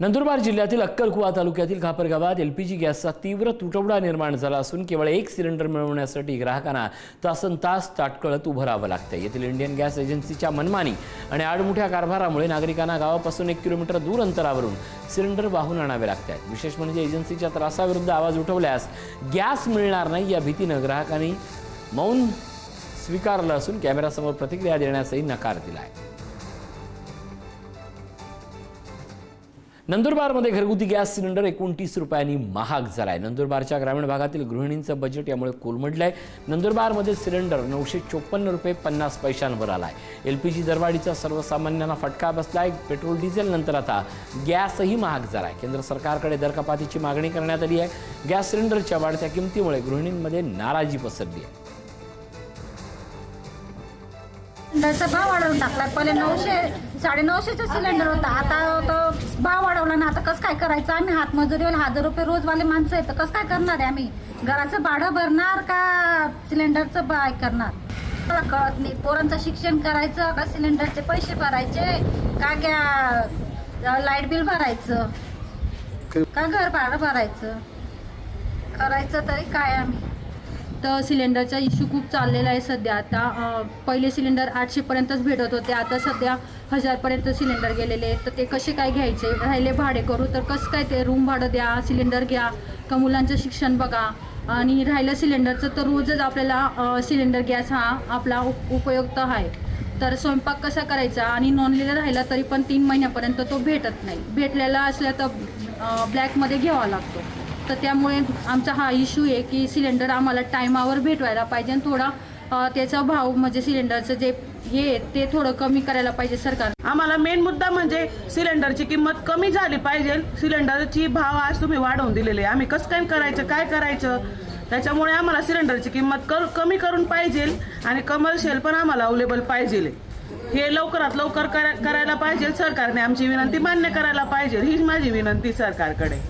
नंदुरबार जिल्ह्यातील अक्कलकुवा तालुक्यातील खापर गावात एलपीजी गॅसचा तीव्र तुटवडा निर्माण झाला असून केवळ एक सिलेंडर मिळवण्यासाठी ग्राहकांना तासनतास ताटकळत उभं राहावं लागतं। येथील इंडियन गॅस एजन्सीच्या मनमानी आणि आडमुठ्या कारभारामुळे नागरिकांना गावापासून 1 किलोमीटर दूर अंतरावरून सिलेंडर वाहून आणावे लागतात। विशेष म्हणजे एजन्सीच्या त्रासाविरुद्ध आवाज उठवल्यास गॅस मिळणार नाही या भीतीने ग्राहकांनी मौन स्वीकारलं असून कॅमेरासमोर प्रतिक्रिया देण्यासही नकार दिला आहे। नंदुरबारमध्ये घरगुती गॅस सिलेंडर 29 रुपयांनी महाग झालाय। नंदुरबारच्या ग्रामीण भागातील गृहिणींचं बजेट यामुळे कोलमडलंय। नंदुरबारमध्ये सिलेंडर 954 रुपये 50 पैशांवर आलाय। एलपीजी दरवाढीचा सर्वसामान्यांना फटका बसलाय। पेट्रोल डिझेल नंतर आता गॅसही महाग झालाय। केंद्र सरकारकडे दरकपातीची मागणी करण्यात आली आहे। गॅस सिलेंडरच्या वाढत्या किमतीमुळे गृहिणींमध्ये नाराजी पसरली आहे। सिलेंडरचा भाव वाढवून टाकला। पहिले 900-950चा सिलेंडर होता, आता तो भाव वाढवला ना। आता कसं काय करायचं? आम्ही हातमजुरीवर 1000 रुपये रोजवाले माणसं आहेत, तर कसं काय करणार आहे? आम्ही घराचं भाडं भरणार का सिलेंडरचं बाय करणार? मला कळत नाही। पोरांचं शिक्षण करायचं का सिलेंडरचे पैसे भरायचे का लाईट बिल भरायचं का घर भाडं भरायचं? करायचं तरी काय आम्ही? तर सिलेंडरचा इश्यू खूप चाललेला आहे सध्या। आता पहिले सिलेंडर 800 पर्यंतच भेटत होते, आता सध्या 1000 पर्यंत सिलेंडर गेलेले आहेत। तर ते कसे काय घ्यायचे? राहिले भाडे करू तर कसं काय? ते रूम भाडं द्या, सिलेंडर घ्या का मुलांचं शिक्षण बघा। आणि राहिलं सिलेंडरचं तर रोजच आपल्याला सिलेंडर गॅस हा आपला उपयुक्त आहे। तर स्वयंपाक कसा करायचा? आणि नॉनलेला राहिला तरी पण 3 महिन्यापर्यंत तो भेटत नाही। भेटलेला असल्या तर ब्लॅकमध्ये घ्यावा लागतो। तर त्यामुळे आमचा हा इश्यू आहे की सिलेंडर आम्हाला टायमावर भेटवायला पाहिजे आणि थोडा त्याचा भाव म्हणजे सिलेंडरचं जे हे ते थोडं कमी करायला पाहिजे सरकार। आम्हाला मेन मुद्दा म्हणजे सिलेंडरची किंमत कमी झाली पाहिजे। सिलेंडरची भाव आज तुम्ही वाढवून दिलेले, आम्ही कसं काय करायचं, काय करायचं? त्याच्यामुळे आम्हाला सिलेंडरची किंमत कमी करून पाहिजे आणि कमर्शियल पण आम्हाला अवेलेबल पाहिजे। हे लवकरात लवकर करायला पाहिजे सरकारने। आमची विनंती मान्य करायला पाहिजे, हीच माझी विनंती सरकारकडे।